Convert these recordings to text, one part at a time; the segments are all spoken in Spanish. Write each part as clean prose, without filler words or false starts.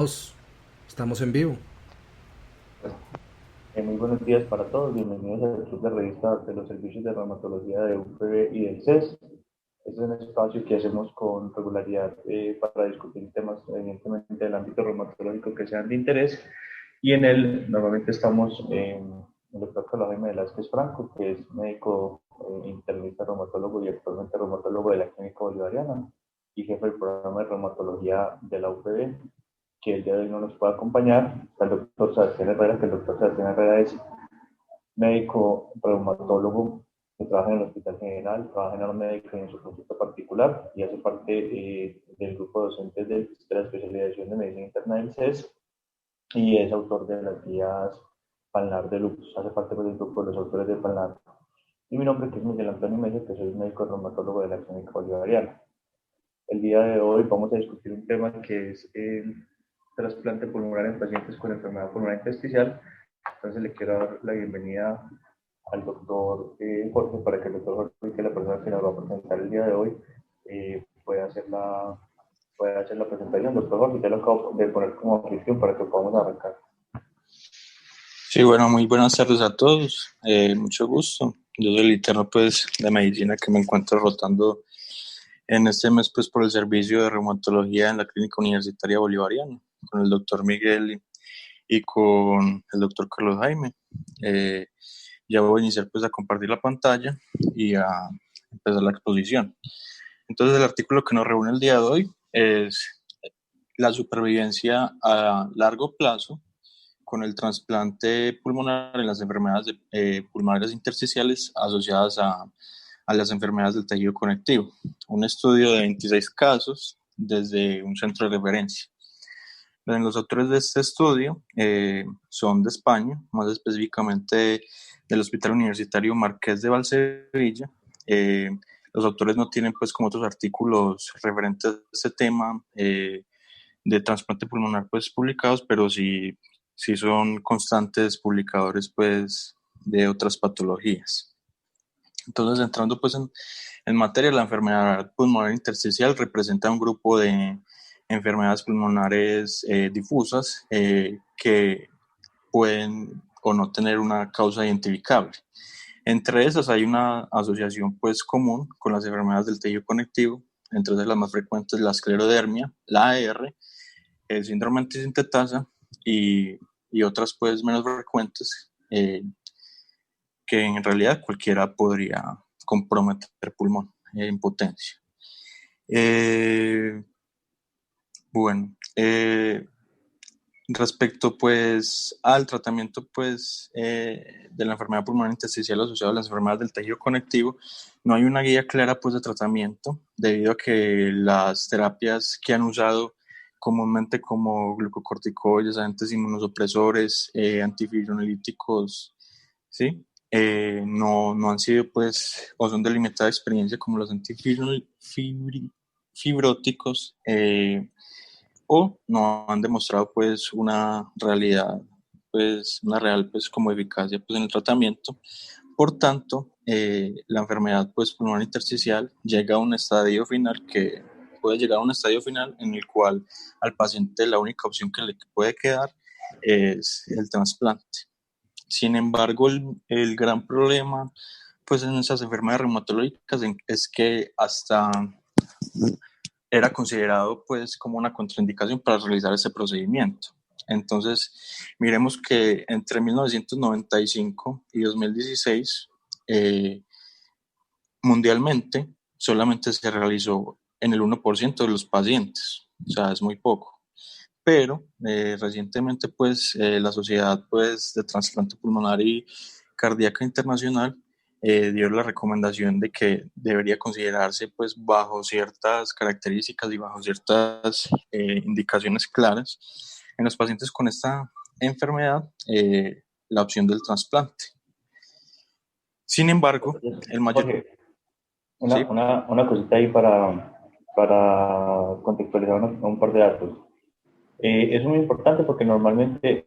Estamos en vivo. Muy buenos días para todos, bienvenidos al Club de Revista de los Servicios de Reumatología de UPB y del CES. Este es un espacio que hacemos con regularidad para discutir temas evidentemente del ámbito reumatológico que sean de interés y en él normalmente estamos el doctor Carlos Jaime Velázquez Franco, que es médico internista reumatólogo y actualmente reumatólogo de la Clínica Bolivariana y jefe del programa de reumatología de la UPB, que el día de hoy no nos puede acompañar, está el doctor Sebastián Herrera, que el doctor Sebastián Herrera es médico reumatólogo que trabaja en el Hospital General, trabaja en la médica y en su consulta particular y hace parte del grupo de docentes de la especialización de medicina interna del CES y es autor de las guías Palnar de Lupus, hace parte del grupo de los autores de Palnar. Y mi nombre que es Miguel Antonio Mesa, que soy médico reumatólogo de la Clínica Bolivariana. El día de hoy vamos a discutir un tema que es el trasplante pulmonar en pacientes con enfermedad pulmonar intersticial. Entonces le quiero dar la bienvenida al doctor Jorge para que el doctor Jorge, que es la persona que nos va a presentar el día de hoy, pueda hacer la presentación. Doctor Jorge, ya lo acabo de poner como objeción para que podamos arrancar. Sí, bueno, muy buenas tardes a todos. Mucho gusto. Yo soy el interno pues de medicina que me encuentro rotando en este mes pues por el servicio de reumatología en la Clínica Universitaria Bolivariana con el doctor Miguel y con el doctor Carlos Jaime. Eh, ya voy a iniciar pues a compartir la pantalla y a empezar la exposición. Entonces el artículo que nos reúne el día de hoy es la supervivencia a largo plazo con el trasplante pulmonar en las enfermedades pulmonares intersticiales asociadas a las enfermedades del tejido conectivo. Un estudio de 26 casos desde un centro de referencia. Los autores de este estudio son de España, más específicamente del Hospital Universitario Marqués de Valsevilla. Los autores no tienen, pues, como otros artículos referentes a este tema de trasplante pulmonar, pues, publicados, pero sí son constantes publicadores, pues, de otras patologías. Entonces, entrando, pues, en materia, la enfermedad pulmonar intersticial representa un grupo de enfermedades pulmonares difusas que pueden o no tener una causa identificable. Entre esas hay una asociación pues común con las enfermedades del tejido conectivo, entre las más frecuentes la esclerodermia, la AR, el síndrome antisintetasa y otras pues menos frecuentes que en realidad cualquiera podría comprometer pulmón en potencia. Eh, bueno, respecto pues al tratamiento pues de la enfermedad pulmonar intersticial asociada a las enfermedades del tejido conectivo, no hay una guía clara pues de tratamiento debido a que las terapias que han usado comúnmente como glucocorticoides, agentes inmunosupresores, antifibrinolíticos, ¿sí? No han sido pues o son de limitada experiencia como los antifibróticos o no han demostrado pues una realidad, pues una real pues como eficacia pues en el tratamiento. Por tanto, la enfermedad pues pulmonar intersticial llega a un estadio final que puede llegar a un estadio final en el cual al paciente la única opción que le puede quedar es el trasplante. Sin embargo, el gran problema pues en esas enfermedades reumatológicas es que hasta era considerado pues como una contraindicación para realizar ese procedimiento. Entonces, miremos que entre 1995 y 2016, mundialmente, solamente se realizó en el 1% de los pacientes, o sea, es muy poco. Pero recientemente, pues, la Sociedad pues, de Trasplante Pulmonar y Cardíaca Internacional dio la recomendación de que debería considerarse pues bajo ciertas características y bajo ciertas indicaciones claras en los pacientes con esta enfermedad la opción del trasplante. Sin embargo, el mayor... Jorge, ¿Sí? una cosita ahí para contextualizar un par de datos. Es muy importante porque normalmente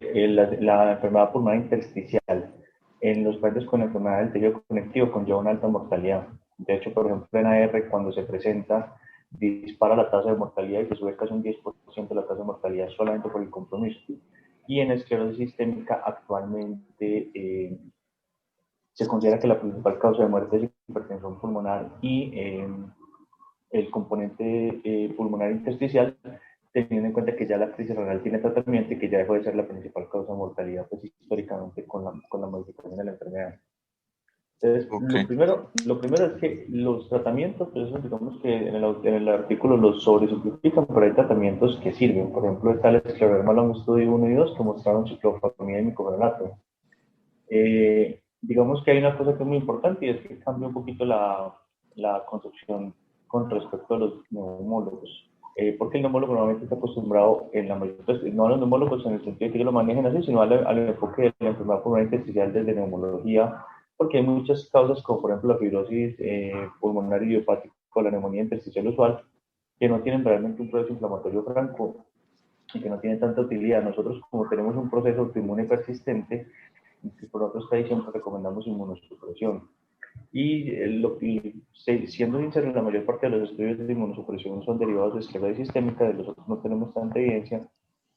la enfermedad pulmonar intersticial en los pacientes con enfermedad del tejido conectivo conlleva una alta mortalidad. De hecho, por ejemplo, en AR, cuando se presenta, dispara la tasa de mortalidad y se sube casi un 10% la tasa de mortalidad solamente por el compromiso. Y en esclerosis sistémica actualmente se considera que la principal causa de muerte es hipertensión pulmonar y el componente pulmonar intersticial, teniendo en cuenta que ya la crisis renal tiene tratamiento y que ya dejó de ser la principal causa de mortalidad pues, históricamente con la modificación de la enfermedad. Entonces, Ok, lo primero es que los tratamientos, pues eso digamos que en el artículo los sobresimplifican, pero hay tratamientos que sirven. Por ejemplo, está el escleroderma longo estudio 1 y 2 que mostraron ciclofosfamida y microfenolato. Digamos que hay una cosa que es muy importante y es que cambia un poquito la concepción con respecto a los neumólogos. Porque el neumólogo normalmente está acostumbrado, en la mayoría, pues, no a los neumólogos en el sentido de que ellos lo manejen así, sino al enfoque de la enfermedad pulmonar intersticial desde neumología, porque hay muchas causas, como por ejemplo la fibrosis pulmonar idiopática o la neumonía intersticial usual, que no tienen realmente un proceso inflamatorio franco y que no tienen tanta utilidad. Nosotros, como tenemos un proceso autoinmune persistente, por nosotros ahí siempre recomendamos inmunosupresión. Y siendo sincero, la mayor parte de los estudios de inmunosupresión son derivados de esclerosis sistémica, de los otros no tenemos tanta evidencia.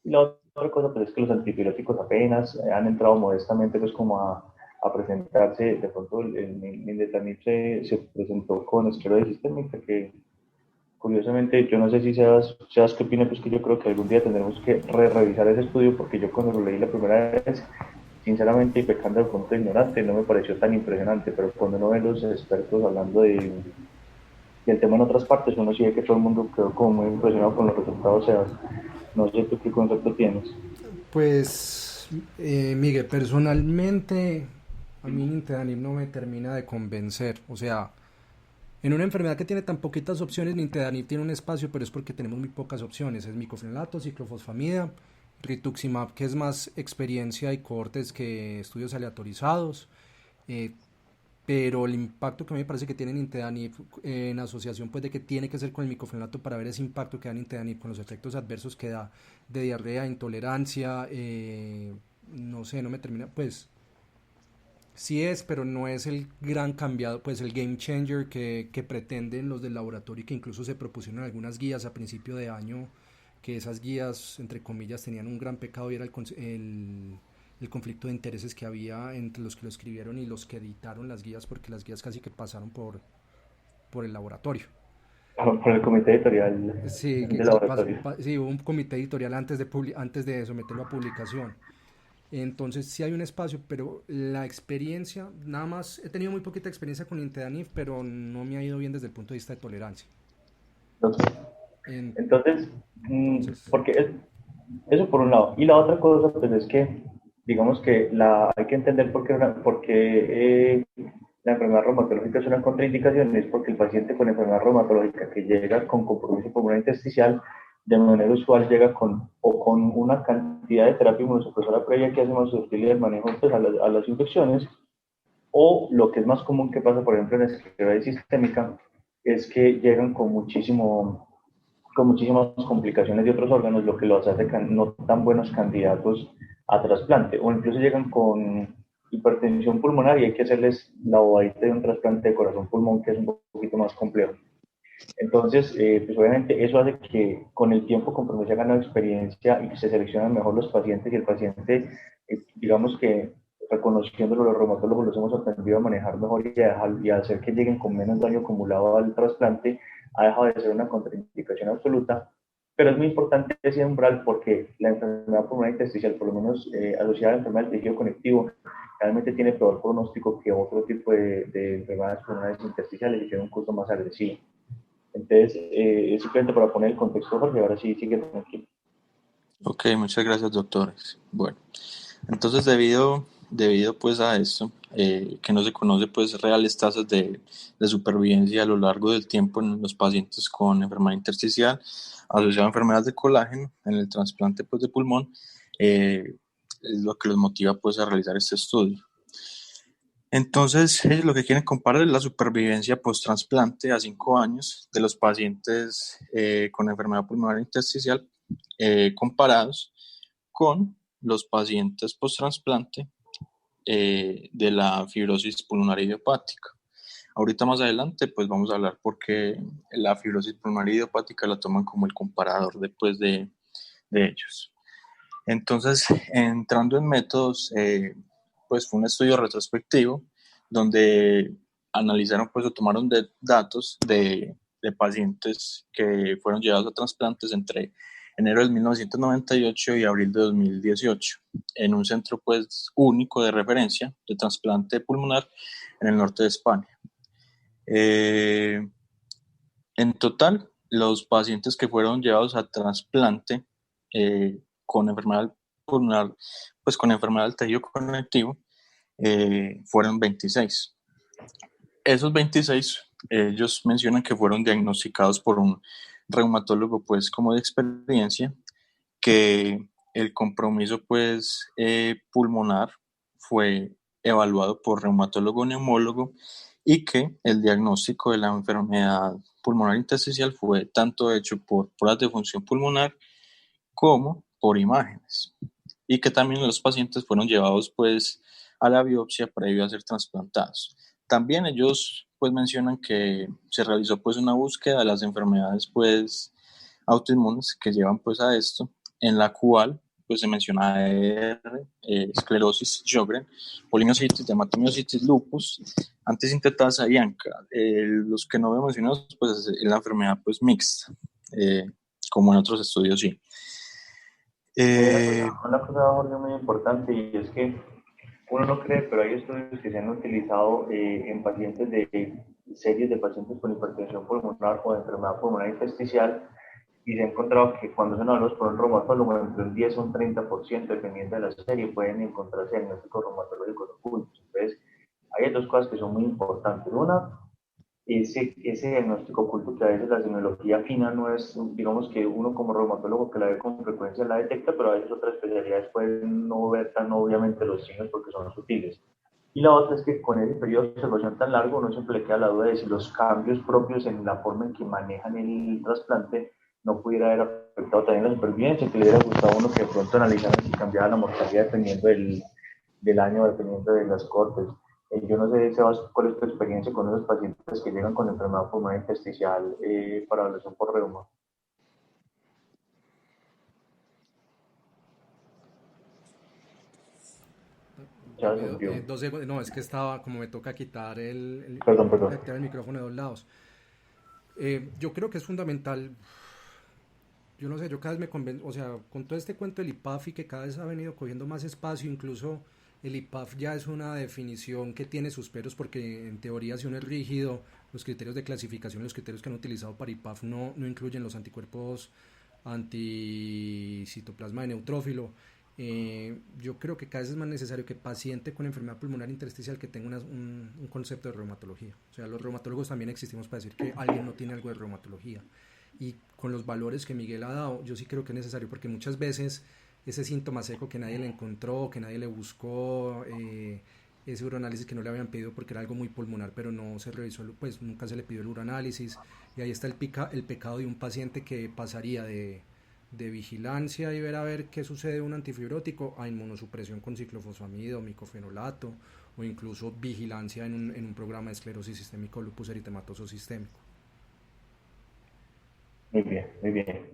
Y la otra cosa pues, es que los antibióticos apenas han entrado modestamente pues, como a presentarse. De pronto el nintedanib se presentó con esclerosis sistémica, que curiosamente yo no sé si seas qué opina, pues que yo creo que algún día tendremos que revisar ese estudio, porque yo cuando lo leí la primera vez sinceramente, y pecando de punto ignorante, no me pareció tan impresionante, pero cuando uno ve los expertos hablando del tema en otras partes, uno sí ve que todo el mundo quedó como muy impresionado con los resultados. O sea, no sé tú qué concepto tienes. Pues, Miguel, personalmente a mí Nintedanib no me termina de convencer. O sea, en una enfermedad que tiene tan poquitas opciones, Nintedanib tiene un espacio, pero es porque tenemos muy pocas opciones. Es micofenolato, ciclofosfamida, rituximab, que es más experiencia y cohortes que estudios aleatorizados. Eh, pero el impacto que a mí me parece que tiene Nintedanib en asociación pues de que tiene que ser con el micofenolato para ver ese impacto que da Nintedanib con los efectos adversos que da de diarrea, intolerancia, no sé, no me termina, pues sí es, pero no es el gran cambiado, pues el game changer que pretenden los del laboratorio y que incluso se propusieron algunas guías a principio de año, que esas guías, entre comillas, tenían un gran pecado y era el conflicto de intereses que había entre los que lo escribieron y los que editaron las guías, porque las guías casi que pasaron por el laboratorio. Por el comité editorial Sí, del laboratorio. sí, hubo un comité editorial antes de someterlo a publicación. Entonces sí hay un espacio, pero la experiencia, nada más he tenido muy poquita experiencia con Intedanif, pero no me ha ido bien desde el punto de vista de tolerancia. Entonces, Entonces, porque eso por un lado. Y la otra cosa, pues es que, digamos que hay que entender por qué la enfermedad reumatológica es una contraindicación, es porque el paciente con enfermedad reumatológica que llega con compromiso pulmonar intersticial, de manera usual llega con una cantidad de terapia inmunosupresora previa que hace más susceptible del manejo pues, a las infecciones, o lo que es más común que pasa, por ejemplo, en la esclerosis sistémica, es que llegan con muchísimas complicaciones de otros órganos, lo que los hace no tan buenos candidatos a trasplante, o incluso llegan con hipertensión pulmonar y hay que hacerles la bobadita de un trasplante de corazón-pulmón, que es un poquito más complejo. Entonces, pues obviamente eso hace que con el tiempo, conforme se ha ganado experiencia y que se seleccionan mejor los pacientes y el paciente, digamos que reconociéndolo los reumatólogos los hemos aprendido a manejar mejor y a hacer que lleguen con menos daño acumulado al trasplante, ha dejado de ser una contraindicación absoluta. Pero es muy importante ese umbral porque la enfermedad pulmonar intersticial, por lo menos asociada a la enfermedad del tejido conectivo, realmente tiene peor pronóstico que otro tipo de enfermedades pulmonares intersticiales y tiene un curso más agresivo. Entonces, simplemente para poner el contexto, Jorge, ahora sí sigue tranquilo. ok, muchas gracias, doctores. Bueno, entonces debido pues a esto, que no se conoce pues reales tasas de supervivencia a lo largo del tiempo en los pacientes con enfermedad intersticial asociada a enfermedades de colágeno en el trasplante pues de pulmón, es lo que los motiva pues a realizar este estudio. Entonces, ellos lo que quieren comparar es la supervivencia post-trasplante a 5 años de los pacientes con enfermedad pulmonar intersticial comparados con los pacientes post-trasplante de la fibrosis pulmonar idiopática. Ahorita más adelante pues vamos a hablar porque la fibrosis pulmonar idiopática la toman como el comparador después de ellos. Entonces, entrando en métodos, pues fue un estudio retrospectivo donde analizaron pues o tomaron datos de pacientes que fueron llevados a trasplantes entre enero de 1998 y abril de 2018 en un centro pues único de referencia de trasplante pulmonar en el norte de España. En total, los pacientes que fueron llevados a trasplante con enfermedad pulmonar, pues con enfermedad del tejido conectivo, fueron 26. Esos 26, ellos mencionan que fueron diagnosticados por un reumatólogo, pues como de experiencia, que el compromiso, pues pulmonar fue evaluado por reumatólogo neumólogo y que el diagnóstico de la enfermedad pulmonar intersticial fue tanto hecho por pruebas de función pulmonar como por imágenes, y que también los pacientes fueron llevados pues a la biopsia previo a ser trasplantados. También ellos pues mencionan que se realizó pues una búsqueda de las enfermedades pues autoinmunes que llevan pues a esto, en la cual pues se menciona AR, esclerosis Sjögren, polimiositis, dermatomiositis, lupus, antisintetasa y ANCA. Los que no vemos mencionados pues es la enfermedad pues mixta, como en otros estudios sí. Una cosa, Jorge, muy importante, y es que uno no cree, pero hay estudios que se han utilizado en pacientes de series de pacientes con hipertensión pulmonar o de enfermedad pulmonar intersticial, y se ha encontrado que cuando son evaluados por un reumatólogo, entre un 10 o un 30%, dependiendo de la serie, pueden encontrarse diagnósticos reumatológicos ocultos. Entonces, hay dos cosas que son muy importantes. Una, ese diagnóstico oculto, que a veces la semiología fina no es, digamos que uno como reumatólogo que la ve con frecuencia la detecta, pero a veces otras especialidades pueden no ver tan obviamente los signos porque son sutiles. Y la otra es que con ese periodo de observación tan largo, uno siempre le queda la duda de si los cambios propios en la forma en que manejan el trasplante no pudiera haber afectado también la supervivencia, que le hubiera gustado a uno que de pronto analizaran si cambiaba la mortalidad dependiendo del año, dependiendo de las cortes. Yo no sé, Sebas, cuál es tu experiencia con esos pacientes que llegan con enfermedad pulmonar intersticial para evaluación por reuma. Ya se Dame envió. 2 segundos. No, es que estaba, como me toca quitar Perdón, me toca perdón. quitar el micrófono de 2 lados. Yo creo que es fundamental. Yo no sé, yo cada vez me convenzo, o sea, con todo este cuento del IPAF y que cada vez ha venido cogiendo más espacio, incluso el IPAF ya es una definición que tiene sus peros porque en teoría si uno es rígido, los criterios de clasificación, los criterios que han utilizado para IPAF no incluyen los anticuerpos anticitoplasma de neutrófilo. Yo creo que cada vez es más necesario que paciente con enfermedad pulmonar intersticial que tenga un concepto de reumatología. O sea, los reumatólogos también existimos para decir que alguien no tiene algo de reumatología. Y con los valores que Miguel ha dado, yo sí creo que es necesario, porque muchas veces ese síntoma seco que nadie le encontró, que nadie le buscó, ese uroanálisis que no le habían pedido porque era algo muy pulmonar, pero no se revisó, pues nunca se le pidió el uroanálisis, y ahí está el pecado de un paciente que pasaría de vigilancia y ver a ver qué sucede un antifibrótico a inmunosupresión con ciclofosfamida o micofenolato, o incluso vigilancia en un programa de esclerosis sistémico o lupus eritematoso sistémico. Muy bien, muy bien.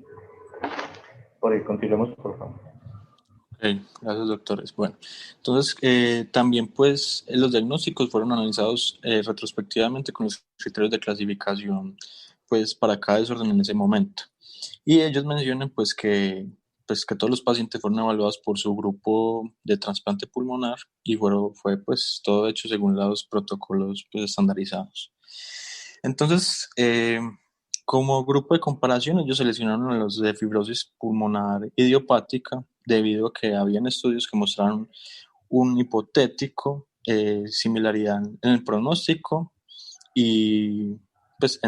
Por ahí, continuemos, por favor. Ok, gracias doctores. Bueno, entonces también pues los diagnósticos fueron analizados retrospectivamente con los criterios de clasificación pues para cada desorden en ese momento. Y ellos mencionan pues que todos los pacientes fueron evaluados por su grupo de trasplante pulmonar y fue pues todo hecho según los protocolos pues, estandarizados. Entonces, como grupo de comparación, ellos seleccionaron a los de fibrosis pulmonar idiopática debido a que habían estudios que mostraron un hipotético similaridad en el pronóstico y, pues,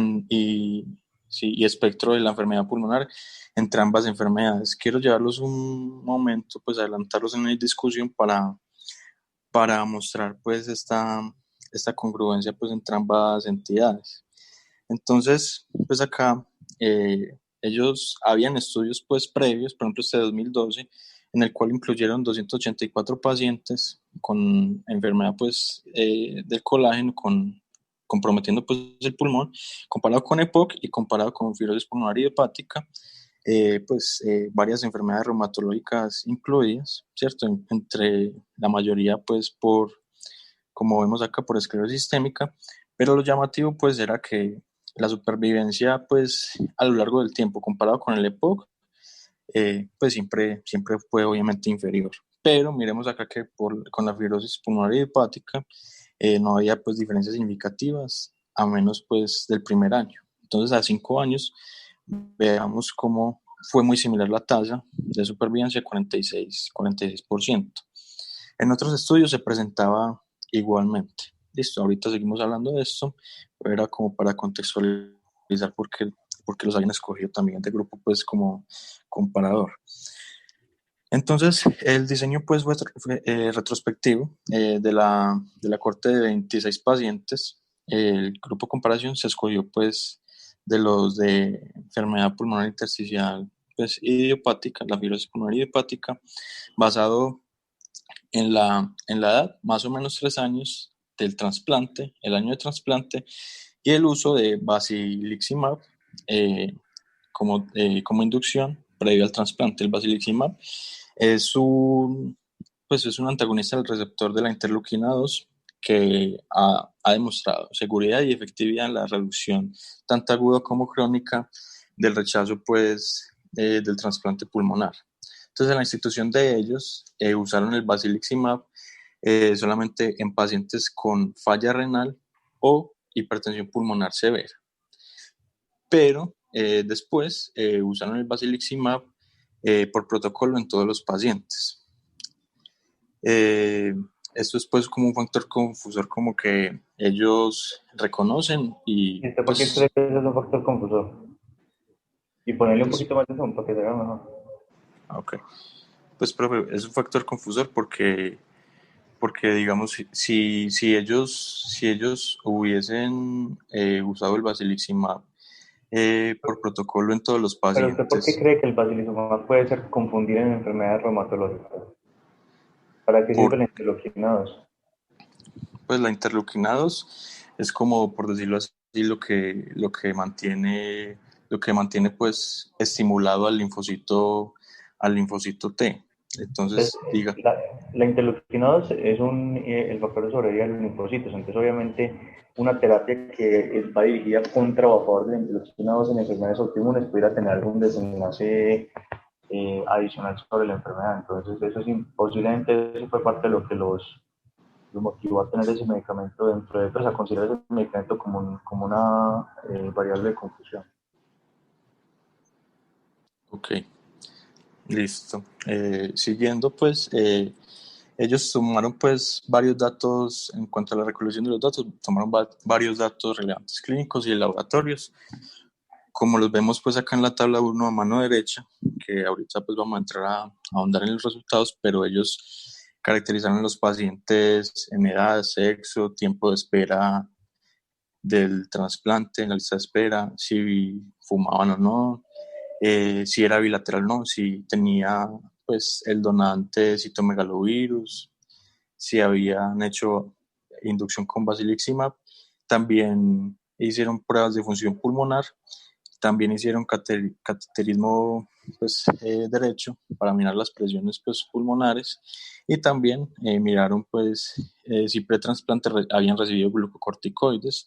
y espectro de la enfermedad pulmonar entre ambas enfermedades. Quiero llevarlos un momento, pues adelantarlos en una discusión para mostrar pues esta congruencia pues entre ambas entidades. Entonces, pues acá ellos habían estudios pues previos, por ejemplo este de 2012, en el cual incluyeron 284 pacientes con enfermedad pues del colágeno con comprometiendo pues el pulmón, comparado con EPOC y comparado con fibrosis pulmonar idiopática, varias enfermedades reumatológicas incluidas, ¿cierto? Entre la mayoría, pues, como vemos acá, por esclerosis sistémica, pero lo llamativo, pues, era que la supervivencia, pues, a lo largo del tiempo, comparado con el EPOC, pues siempre fue obviamente inferior. Pero miremos acá que con la fibrosis pulmonar idiopática no había pues diferencias significativas a menos pues del primer año. Entonces a 5 años veamos cómo fue muy similar la tasa de supervivencia, 46%. En otros estudios se presentaba igualmente. Listo, ahorita seguimos hablando de esto, pero era como para contextualizar porque los habían escogido también de grupo pues como comparador. Entonces, el diseño pues fue retrospectivo de la corte de 26 pacientes. El grupo de comparación se escogió pues de los de enfermedad pulmonar intersticial pues idiopática, la fibrosis pulmonar idiopática, basado en la edad, más o menos 3 años del trasplante, el año de trasplante, y el uso de basiliximab como inducción previo al trasplante. El basiliximab es un antagonista del receptor de la interleuquina 2 que ha demostrado seguridad y efectividad en la reducción tanto aguda como crónica del rechazo del trasplante pulmonar. Entonces, en la institución de ellos usaron el basiliximab solamente en pacientes con falla renal o hipertensión pulmonar severa. Pero después usaron el basiliximab por protocolo en todos los pacientes. Esto es pues como un factor confusor como que ellos reconocen ¿Y usted por qué cree que ese es un factor confusor? Y ponerle un poquito más de zoom para que se vea mejor. Ok. Pues, profe, es un factor confusor porque digamos, si ellos hubiesen usado el basiliximab por protocolo en todos los Pero usted, ¿por qué pacientes, cree que el basilizumab puede ser confundido en enfermedades reumatológicas? ¿Para qué sirve por, la interleuquina 2? pues la interleuquina 2 es como, por decirlo así, lo que mantiene pues estimulado al linfocito T. Entonces, Entonces, diga, la interleuquina 2 es el factor de sobrevivencia de los linfocitos. Entonces, obviamente, una terapia que va dirigida contra o a favor de la interleuquina 2 en enfermedades autoinmunes pudiera tener algún desenlace adicional sobre la enfermedad. Entonces, posiblemente eso fue parte de lo que los motivó a tener ese medicamento dentro de, pues a considerar ese medicamento como una variable de confusión. ok, listo. Siguiendo, pues, ellos tomaron pues varios datos en cuanto a la recolección de los datos, tomaron varios datos relevantes clínicos y de laboratorios, como los vemos pues acá en la tabla 1 a mano derecha, que ahorita pues vamos a entrar a ahondar en los resultados, pero ellos caracterizaron a los pacientes en edad, sexo, tiempo de espera del trasplante, en la lista de espera, si fumaban o no, si era bilateral o no, si tenía pues el donante citomegalovirus, si habían hecho inducción con basiliximab, también hicieron pruebas de función pulmonar, también hicieron cateterismo pues, derecho para mirar las presiones pues, pulmonares y también miraron pues, si pretrasplante habían recibido glucocorticoides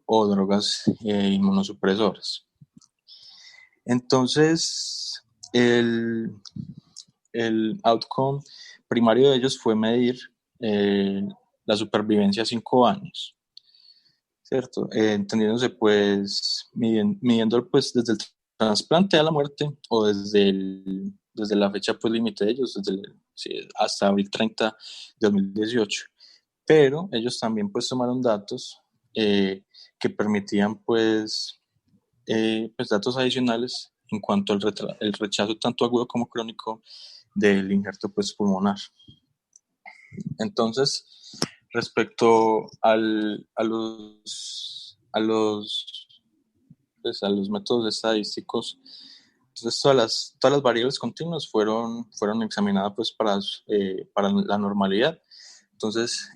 o drogas inmunosupresoras. Entonces, el outcome primario de ellos fue medir la supervivencia a 5 años, ¿cierto? Entendiéndose pues, midiendo pues desde el trasplante a la muerte o desde la fecha pues límite de ellos, hasta abril 30 de 2018. Pero ellos también pues tomaron datos que permitían pues datos adicionales en cuanto al el rechazo tanto agudo como crónico del injerto pues, pulmonar. Entonces, respecto a los métodos estadísticos, entonces todas las variables continuas fueron examinadas pues, para la normalidad. Entonces,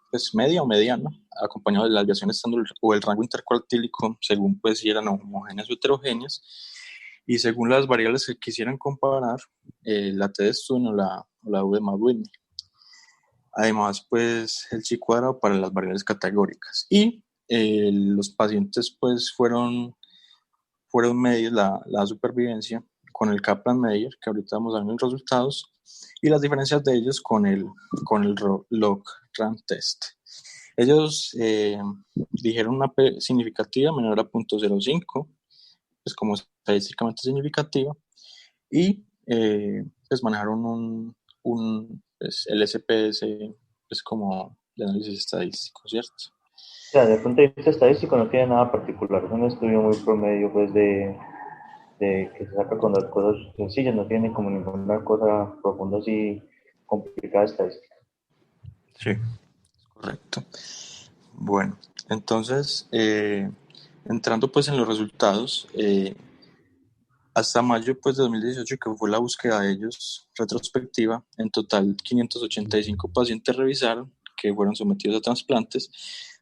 pues media o mediana, acompañado de la desviación estándar o el rango intercuartílico, según pues si eran homogéneas o heterogéneas, y según las variables que quisieran comparar, la T de Stone o la U de Maudwin. Además, pues el chi cuadrado para las variables categóricas. Y los pacientes pues fueron medios la supervivencia con el Kaplan-Meier, que ahorita vamos a ver los resultados, y las diferencias de ellos con el log-rank test. Ellos dijeron una P significativa menor a 0.05, pues como estadísticamente significativa, y pues manejaron pues, el SPS, pues como de análisis estadístico, ¿cierto? O sea, desde el punto de vista estadístico no tiene nada particular, es un estudio muy promedio pues de que se saca con las cosas sencillas, no tiene como ninguna cosa profunda así complicada estadística. Sí, correcto. Bueno, entonces, entrando pues en los resultados, hasta mayo pues, de 2018, que fue la búsqueda de ellos retrospectiva, en total 585 pacientes revisaron que fueron sometidos a trasplantes.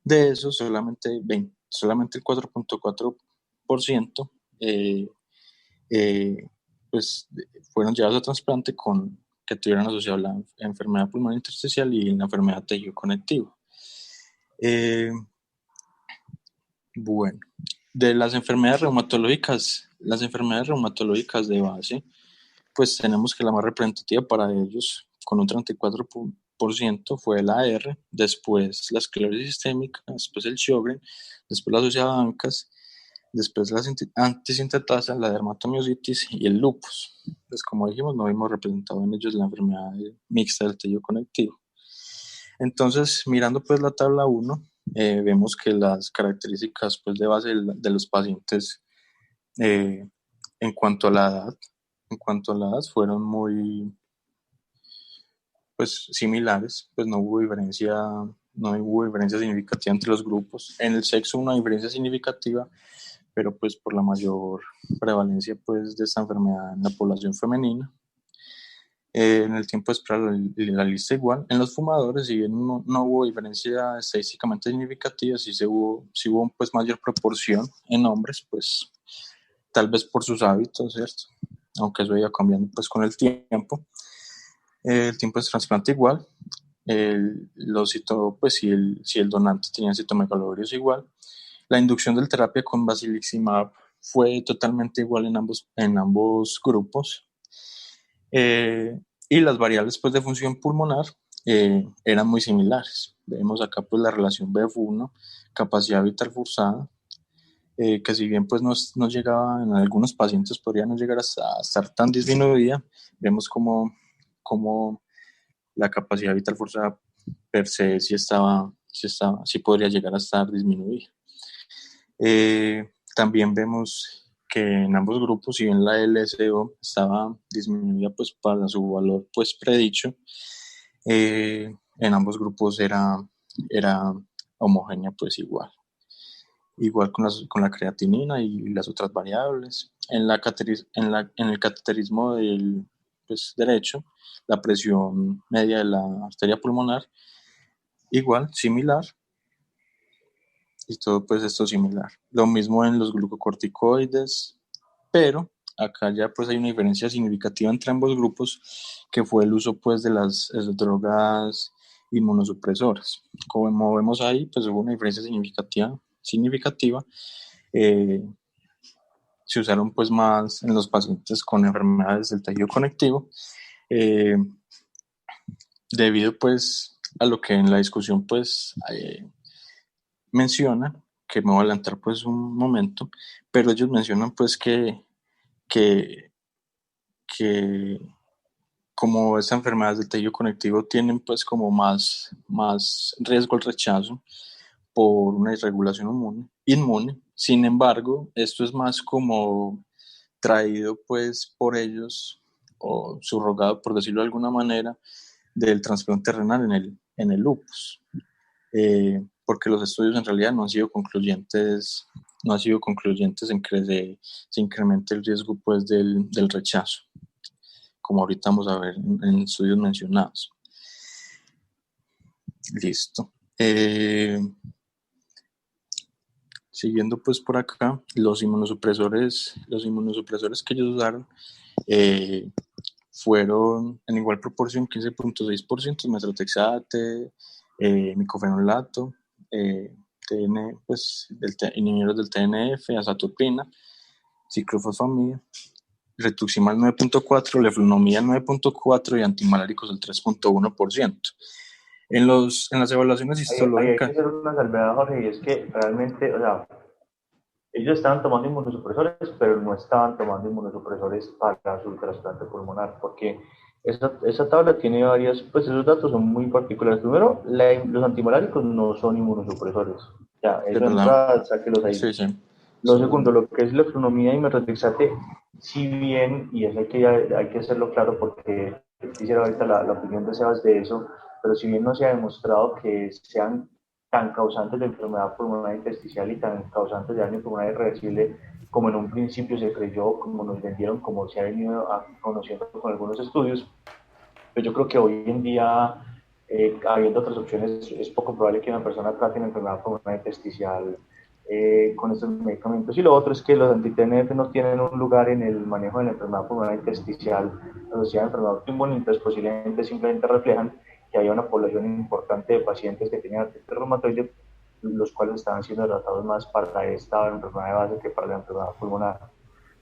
De esos, solamente el 4.4% pues, fueron llevados a trasplante que tuvieran asociado la enfermedad pulmonar intersticial y la enfermedad tejido conectivo. Bueno, de las enfermedades reumatológicas de base, pues tenemos que la más representativa para ellos, con un 34%, fue la AR, después la esclerosis sistémica, después el Sjögren, después la asociada a ANCAS, después la antisintetasa, la dermatomiositis y el lupus. Pues como dijimos, no vimos representado en ellos la enfermedad mixta del tejido conectivo. Entonces, mirando pues la tabla 1, vemos que las características pues, de base de los pacientes en cuanto a la edad fueron muy pues similares, pues no hubo diferencia significativa entre los grupos. En el sexo una diferencia significativa, pero pues por la mayor prevalencia pues de esta enfermedad en la población femenina. En el tiempo de espera la lista igual. En los fumadores, si bien no hubo diferencia estadísticamente significativa, sí hubo pues mayor proporción en hombres, pues tal vez por sus hábitos, ¿cierto? Aunque eso iba cambiando pues con el tiempo. El tiempo de trasplante igual. Pues si el donante tenía citomegaloberios igual. La inducción de terapia con basiliximab fue totalmente igual en ambos grupos. Y las variables pues, de función pulmonar eran muy similares. Vemos acá pues, la relación BF1, capacidad vital forzada, que si bien pues, no llegaba, en algunos pacientes podría no llegar a estar tan disminuida, vemos como la capacidad vital forzada per se sí podría llegar a estar disminuida. También vemos que en ambos grupos, si bien la LSO estaba disminuida pues para su valor pues predicho, en ambos grupos era homogénea pues igual con la creatinina y las otras variables. En el cateterismo del pues, derecho, la presión media de la arteria pulmonar igual, similar, y todo pues esto similar. Lo mismo en los glucocorticoides, pero acá ya pues hay una diferencia significativa entre ambos grupos, que fue el uso pues de las drogas inmunosupresoras. Como vemos ahí, pues hubo una diferencia significativa. Se usaron pues más en los pacientes con enfermedades del tejido conectivo, debido pues a lo que en la discusión pues menciona, que me voy a adelantar pues un momento, pero ellos mencionan pues que como estas enfermedades del tejido conectivo tienen pues como más riesgo al rechazo por una disregulación inmune. Sin embargo, esto es más como traído pues por ellos o subrogado, por decirlo de alguna manera, del trasplante renal en el lupus. Porque los estudios en realidad no han sido concluyentes en que se incremente el riesgo pues del rechazo, como ahorita vamos a ver en estudios mencionados. Listo. Eh, Siguiendo pues por acá, los inmunosupresores que ellos usaron fueron en igual proporción 15.6%, metrotexate, micofenolato, pues, inhibidores del TNF, azathioprina, ciclofosfamida, rituximab 9.4, leflunomida 9.4 y antimaláricos el 3.1%. En las evaluaciones Ahí hay que histológicas. hacer una salvedad, Jorge, y es que realmente, o sea, ellos estaban tomando inmunosupresores, pero no estaban tomando inmunosupresores para su trasplante pulmonar, porque esa tabla tiene varias, pues esos datos son muy particulares. Primero, los antimaláricos no son inmunosupresores. Ya, eso ¿Verdad? entra, sáquelos ahí. Sí, sí. Lo segundo, lo que es la flunomida y metrotexate, si bien, y eso hay que hacerlo claro porque quisiera ahorita la opinión de Sebas de eso, pero si bien no se ha demostrado que sean tan causantes de enfermedad pulmonar intersticial y tan causantes de daño pulmonar irreversible como en un principio se creyó, como nos vendieron, como se ha venido conociendo con algunos estudios, pues yo creo que hoy en día, habiendo otras opciones, es poco probable que una persona trate una enfermedad pulmonar intersticial con estos medicamentos. Y lo otro es que los anti-TNF no tienen un lugar en el manejo de la enfermedad pulmonar intersticial asociada a enfermedad autoinmune, entonces posiblemente simplemente reflejan que había una población importante de pacientes que tenían artritis reumatoide, los cuales estaban siendo tratados más para esta enfermedad de base que para la enfermedad pulmonar.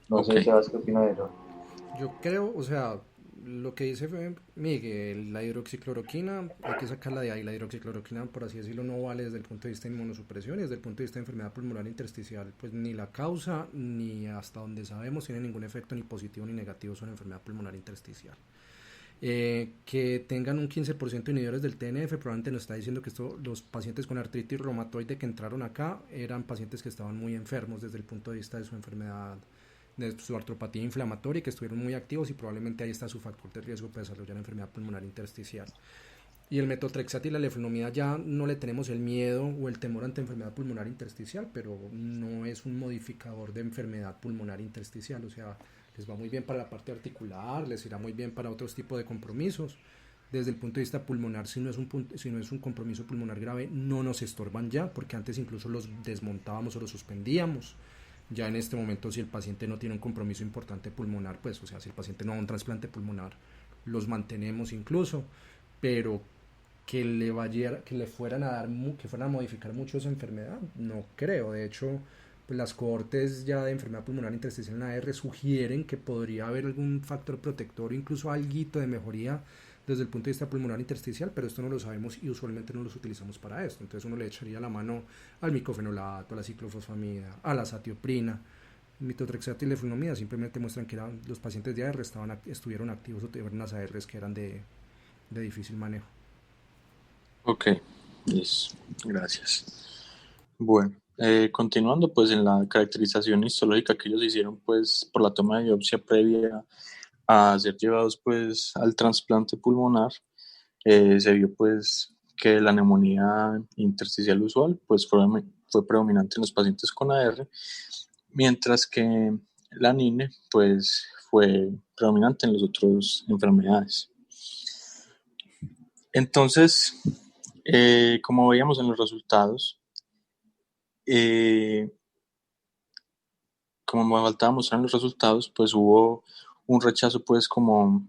No Ok. sé, Sebas, ¿qué opina de eso? Yo creo, o sea, lo que dice Miguel, la hidroxicloroquina, hay que sacarla de ahí. La hidroxicloroquina, por así decirlo, no vale desde el punto de vista de inmunosupresión y desde el punto de vista de enfermedad pulmonar intersticial. Pues ni la causa, ni hasta donde sabemos, tiene ningún efecto ni positivo ni negativo sobre enfermedad pulmonar intersticial. Que tengan un 15% de inhibidores del TNF, probablemente nos está diciendo que los pacientes con artritis reumatoide que entraron acá eran pacientes que estaban muy enfermos desde el punto de vista de su enfermedad, de su artropatía inflamatoria, y que estuvieron muy activos, y probablemente ahí está su factor de riesgo para desarrollar enfermedad pulmonar intersticial. Y el metotrexato y la leflunomida ya no le tenemos el miedo o el temor ante enfermedad pulmonar intersticial, pero no es un modificador de enfermedad pulmonar intersticial, o sea, les va muy bien para la parte articular, les irá muy bien para otros tipos de compromisos. Desde el punto de vista pulmonar, si no es un compromiso pulmonar grave, no nos estorban ya, porque antes incluso los desmontábamos o los suspendíamos. Ya en este momento, si el paciente no tiene un compromiso importante pulmonar, pues, o sea, si el paciente no da un trasplante pulmonar, los mantenemos incluso, pero que le fueran a dar, que fueran a modificar mucho esa enfermedad, no creo. De hecho, pues las cohortes ya de enfermedad pulmonar intersticial en la AR sugieren que podría haber algún factor protector, incluso alguito de mejoría desde el punto de vista pulmonar intersticial, pero esto no lo sabemos y usualmente no los utilizamos para esto. Entonces uno le echaría la mano al micofenolato, a la ciclofosfamida, a la azatioprina. Mitotrexato y leflunomida simplemente muestran que los pacientes de AR estuvieron activos o tuvieron unas ARs que eran de difícil manejo. Ok, listo, gracias. Bueno, continuando pues en la caracterización histológica que ellos hicieron pues por la toma de biopsia previa a ser llevados pues al trasplante pulmonar, se vio pues que la neumonía intersticial usual pues fue predominante en los pacientes con AR, mientras que la NINE pues fue predominante en las otras enfermedades. Entonces, como veíamos en los resultados, eh, como me faltaba mostrar en los resultados, pues hubo un rechazo pues como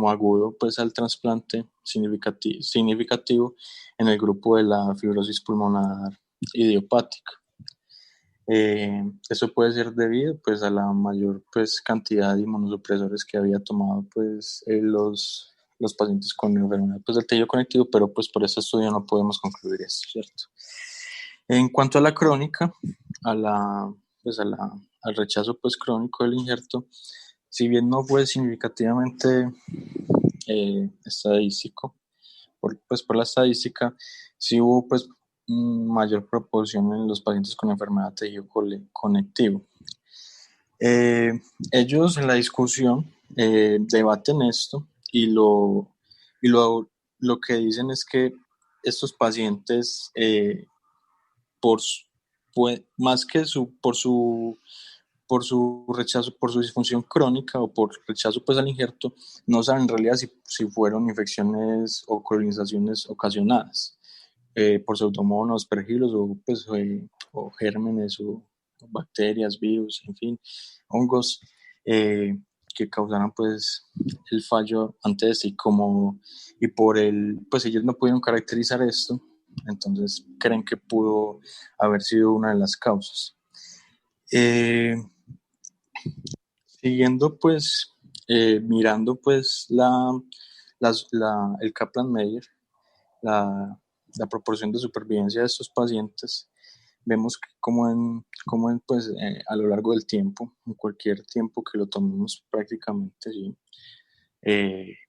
agudo pues al trasplante significativo en el grupo de la fibrosis pulmonar idiopática. Eso puede ser debido pues a la mayor pues cantidad de inmunosupresores que había tomado pues los pacientes con enfermedad pues del tejido conectivo, pero pues por ese estudio no podemos concluir esto, ¿cierto? En cuanto a la crónica, a la, pues al rechazo pues crónico del injerto, si bien no fue significativamente estadístico, pues por la estadística, sí hubo pues mayor proporción en los pacientes con enfermedad de tejido conectivo. Ellos en la discusión debaten esto y lo que dicen es que estos pacientes, por más que por su rechazo, por su disfunción crónica o por rechazo pues al injerto, no saben en realidad si fueron infecciones o colonizaciones ocasionadas. por pseudomonas, aspergilos o gérmenes o bacterias, virus, en fin, hongos que causaran pues el fallo antes y por pues ellos no pudieron caracterizar esto, entonces creen que pudo haber sido una de las causas. Siguiendo pues, mirando pues el Kaplan-Meier, la proporción de supervivencia de estos pacientes, vemos que pues, a lo largo del tiempo, en cualquier tiempo que lo tomemos prácticamente, ¿sí?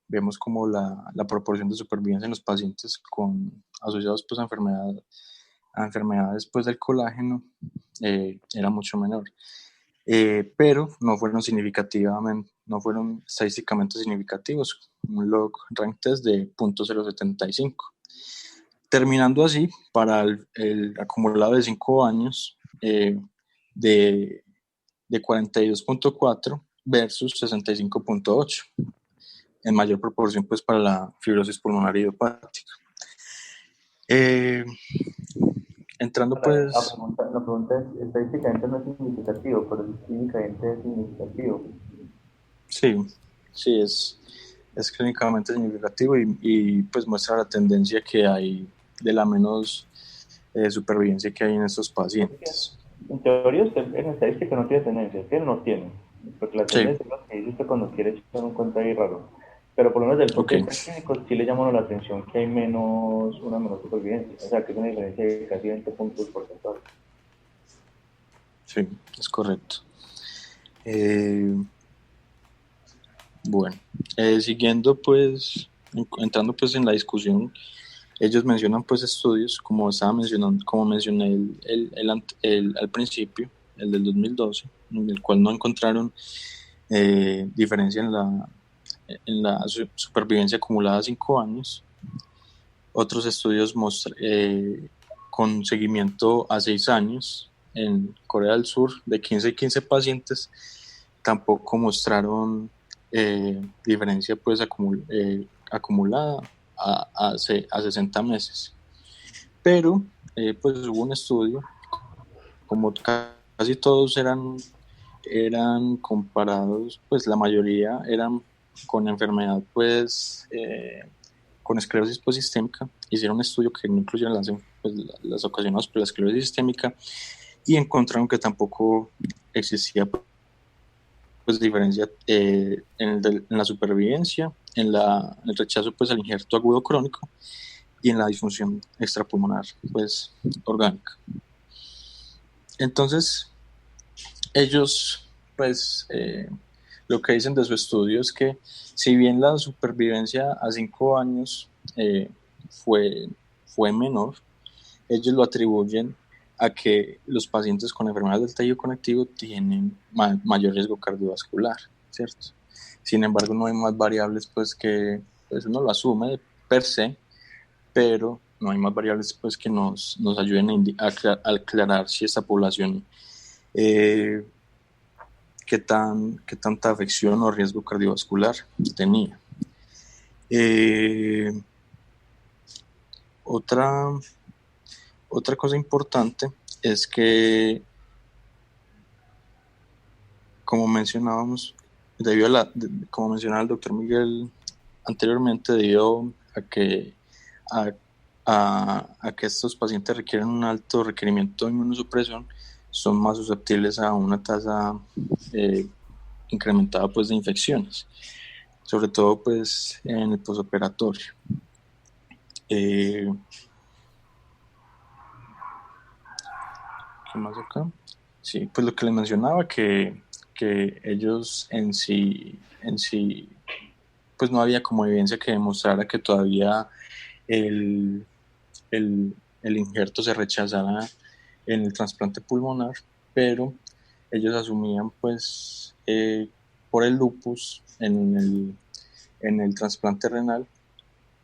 Vemos como la proporción de supervivencia en los pacientes asociados pues, a enfermedades pues, del colágeno era mucho menor. Pero no fueron estadísticamente significativos, un log rank test de 0.075. Terminando así, para el acumulado de 5 años, de 42.4 versus 65.8, en mayor proporción pues para la fibrosis pulmonar idiopática. Entrando pues... La pregunta es, estadísticamente no es significativo, pero clínicamente es significativo. Sí, es clínicamente significativo y pues muestra la tendencia que hay de la menos supervivencia que hay en estos pacientes. En teoría, en estadística no tiene tendencia, tiene o no tiene, porque la tendencia es lo que dice usted cuando quiere echar un cuento ahí raro. Pero por lo menos del punto de vista clínico sí le llama la atención que hay una menor supervivencia, o sea que es una diferencia de casi 20 puntos porcentuales. Sí, es correcto. Bueno, siguiendo pues, entrando pues en la discusión, ellos mencionan pues estudios, como mencioné al principio, el del 2012, en el cual no encontraron diferencia en la supervivencia acumulada a 5 años. Otros estudios con seguimiento a 6 años en Corea del Sur de 15 y 15 pacientes tampoco mostraron diferencia pues acumulada a 60 meses. Pero pues hubo un estudio, como casi todos eran comparados, pues la mayoría eran con enfermedad pues con esclerosis pues sistémica. Hicieron un estudio que no incluyeron las ocasionadas por la esclerosis sistémica y encontraron que tampoco existía pues diferencia en la supervivencia, en el rechazo pues al injerto agudo crónico y en la disfunción extrapulmonar pues orgánica. Entonces ellos pues lo que dicen de su estudio es que si bien la supervivencia a 5 años fue menor, ellos lo atribuyen a que los pacientes con enfermedades del tejido conectivo tienen mayor riesgo cardiovascular, ¿cierto? Sin embargo, no hay más variables pues que pues uno lo asume per se, pero no hay más variables pues que nos ayuden a aclarar si esta población qué tanta afección o riesgo cardiovascular tenía. Otra cosa importante es que, como mencionábamos, como mencionaba el doctor Miguel anteriormente, debido a que estos pacientes requieren un alto requerimiento de inmunosupresión, son más susceptibles a una tasa incrementada pues, de infecciones, sobre todo pues, en el posoperatorio. ¿Qué más acá? Sí, pues lo que les mencionaba, que ellos en sí, pues no había como evidencia que demostrara que todavía el injerto se rechazara en el trasplante pulmonar, pero ellos asumían pues por el lupus en el trasplante renal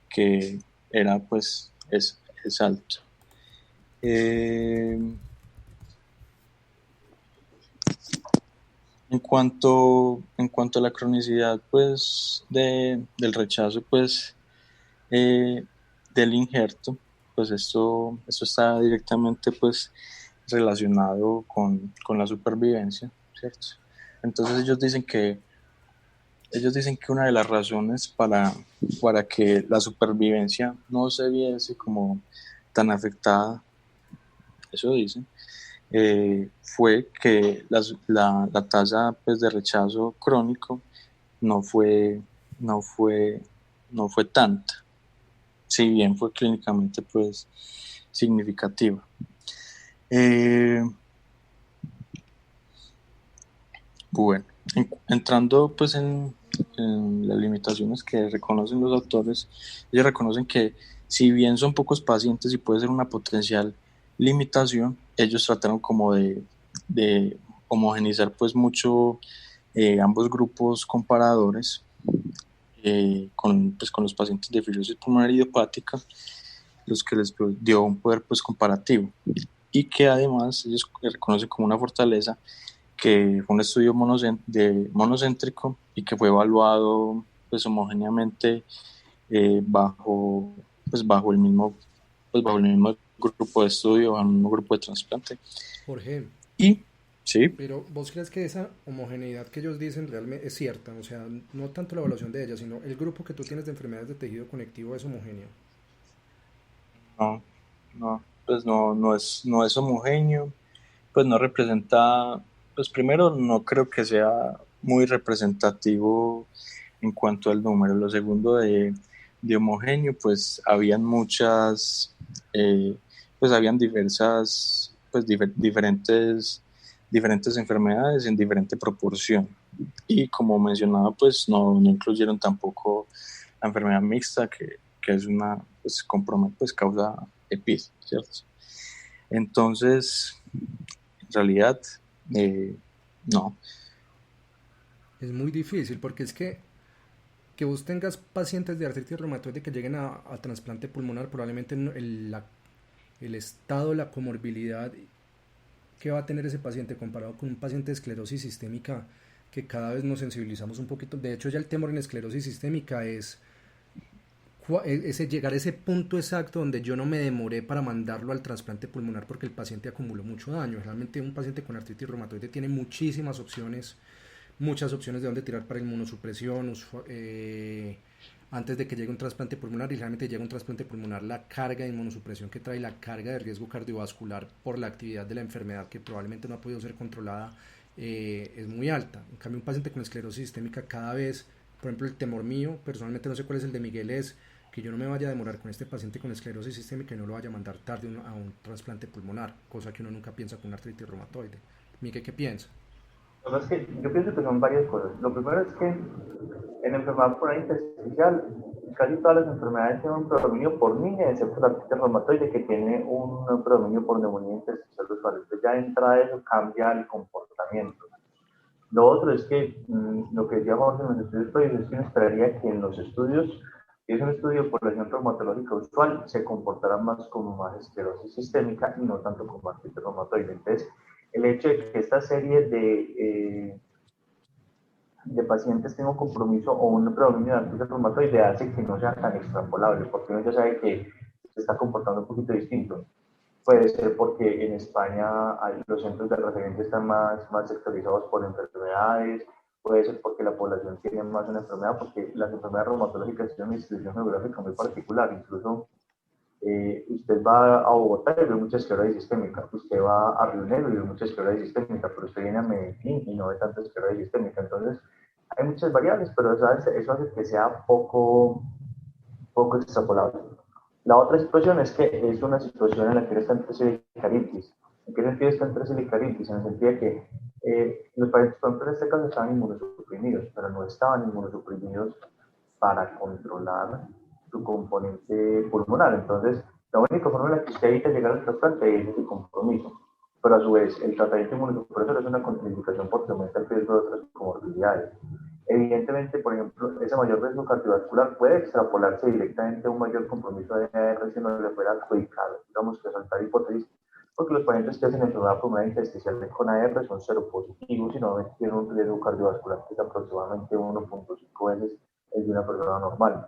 que era pues es alto. En cuanto a la cronicidad pues del rechazo pues del injerto, pues esto está directamente pues relacionado con la supervivencia, ¿cierto? Entonces ellos dicen que una de las razones para que la supervivencia no se viese como tan afectada, eso dicen, fue que la tasa pues, de rechazo crónico no fue, no fue, no fue tanta, si bien fue clínicamente pues significativa. Bueno, entrando pues en las limitaciones que reconocen los autores, ellos reconocen que si bien son pocos pacientes y puede ser una potencial limitación, ellos trataron como de homogenizar pues mucho ambos grupos comparadores con los pacientes de fibrosis pulmonar idiopática, los que les dio un poder pues comparativo y que además ellos reconocen como una fortaleza que fue un estudio monocéntrico y que fue evaluado pues homogéneamente bajo el mismo grupo de estudio, bajo el mismo grupo de trasplante. Jorge, Y sí, pero ¿vos crees que esa homogeneidad que ellos dicen realmente es cierta? O sea, no tanto la evaluación de ella, sino el grupo que tú tienes de enfermedades de tejido conectivo es homogéneo. no, no, pues no es homogéneo, pues no representa, pues primero no creo que sea muy representativo en cuanto al número. Lo segundo de homogéneo, pues habían pues habían diversas, pues diferentes enfermedades en diferente proporción. Y como mencionaba, pues no incluyeron tampoco la enfermedad mixta, que es una, pues compromete, pues causa EPID, ¿cierto? Entonces, en realidad, no. Es muy difícil porque es que vos tengas pacientes de artritis reumatoide que lleguen a trasplante pulmonar, probablemente el estado, la comorbilidad que va a tener ese paciente comparado con un paciente de esclerosis sistémica que cada vez nos sensibilizamos un poquito. De hecho, ya el temor en esclerosis sistémica es ese llegar a ese punto exacto donde yo no me demoré para mandarlo al trasplante pulmonar porque el paciente acumuló mucho daño. Realmente un paciente con artritis reumatoide tiene muchas opciones de dónde tirar para inmunosupresión, antes de que llegue un trasplante pulmonar, y realmente llega un trasplante pulmonar, la carga de inmunosupresión que trae, la carga de riesgo cardiovascular por la actividad de la enfermedad que probablemente no ha podido ser controlada, es muy alta. En cambio, un paciente con esclerosis sistémica cada vez, por ejemplo, el temor mío, personalmente no sé cuál es el de Miguel, es que yo no me vaya a demorar con este paciente con esclerosis sistémica y no lo vaya a mandar tarde a un trasplante pulmonar, cosa que uno nunca piensa con una artritis reumatoide. Miguel, ¿qué piensa? La verdad es que yo pienso que son varias cosas. Lo primero es que en enfermedad pulmonar intersticial, casi todas las enfermedades tienen un predominio por niña, excepto la artritis reumatoide, que tiene un predominio por neumonía intersticial usual. Entonces ya de entrada eso cambia el comportamiento. Lo otro es que lo que decíamos en los estudios previos es que uno esperaría que en los estudios, si es un estudio de población reumatológica usual, se comportará más como más esclerosis sistémica y no tanto como artritis reumatoide. Entonces, el hecho de que esta serie de pacientes tenga un compromiso o un predominio de artritis reumatoide hace que no sea tan extrapolable, porque uno ya sabe que se está comportando un poquito distinto. Puede ser porque en España los centros de referencia están más sectorizados por enfermedades, puede ser porque la población tiene más una enfermedad, porque las enfermedades reumatológicas tienen una distribución geográfica muy particular. Incluso usted va a Bogotá y ve mucha esclerosis sistémica, usted va a Río Negro y ve mucha esclerosis sistémica, pero usted viene a Medellín y no ve tanta esclerosis sistémica. Entonces, hay muchas variables, pero eso hace que sea poco extrapolable. La otra situación es que es una situación en la que está entre silicaritis. ¿En qué sentido está entre silicaritis? En el sentido de que los pacientes, por ejemplo, en este caso estaban inmunosuprimidos, pero no estaban inmunosuprimidos para controlar su componente pulmonar. Entonces, la única forma en la que usted evita llegar al trasplante es su compromiso. Pero a su vez, el tratamiento inmunosupresor es una contraindicación porque aumenta el riesgo de otras comorbilidades. Evidentemente, por ejemplo, ese mayor riesgo cardiovascular puede extrapolarse directamente a un mayor compromiso de AR si no le fuera adjudicado. Digamos que saltar hipótesis, porque los pacientes que hacen enfermedad pulmonar intersticial con AR son seropositivos y normalmente tienen un riesgo cardiovascular que es aproximadamente 1.5 veces el de una persona normal.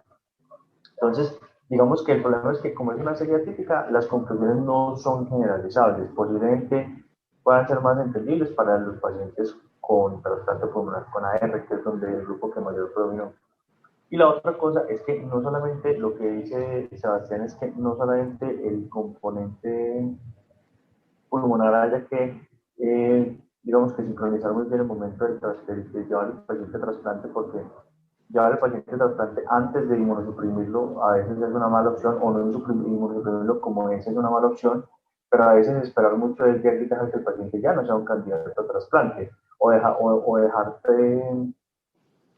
Entonces, Digamos que el problema es que como es una serie atípica, las conclusiones no son generalizables. Posiblemente puedan ser más entendibles para los pacientes con trasplante pulmonar con AR, que es donde el grupo que mayor predominó. Y la otra cosa es que no solamente lo que dice Sebastián es que no solamente el componente pulmonar haya que, digamos que sincronizar muy bien el momento de llevar al paciente a trasplante, porque llevar al paciente a trasplante antes de inmunosuprimirlo a veces es una mala opción, o no inmunosuprimirlo como es una mala opción, pero a veces esperar mucho es ya quitar que el paciente ya no sea un candidato a trasplante, o dejarte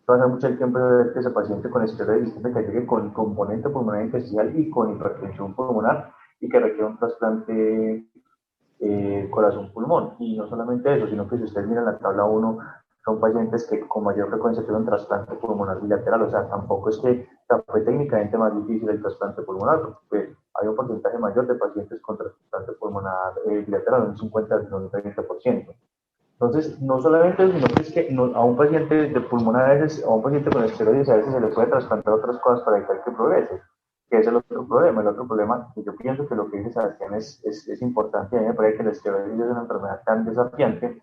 pasa mucho el tiempo de ver que ese paciente con esteroides distinta que llegue con componente pulmonar intersticial y con hipertensión pulmonar y que requiere un trasplante corazón-pulmón. Y no solamente eso, sino que si ustedes miran la tabla 1, son pacientes que con mayor frecuencia tienen un trasplante pulmonar bilateral. O sea, tampoco es que fue técnicamente más difícil el trasplante pulmonar, porque hay un porcentaje mayor de pacientes con trasplante pulmonar bilateral, un 50 un 30%. Entonces, no solamente eso, sino que es que a un paciente de pulmonar, a veces, a un paciente con esteroides, a veces se le puede trasplantar otras cosas para evitar que progrese, que es el otro problema. El otro problema, que yo pienso que lo que dice Sebastián es importante, y a mí me parece que el esteroide es una enfermedad tan desafiante,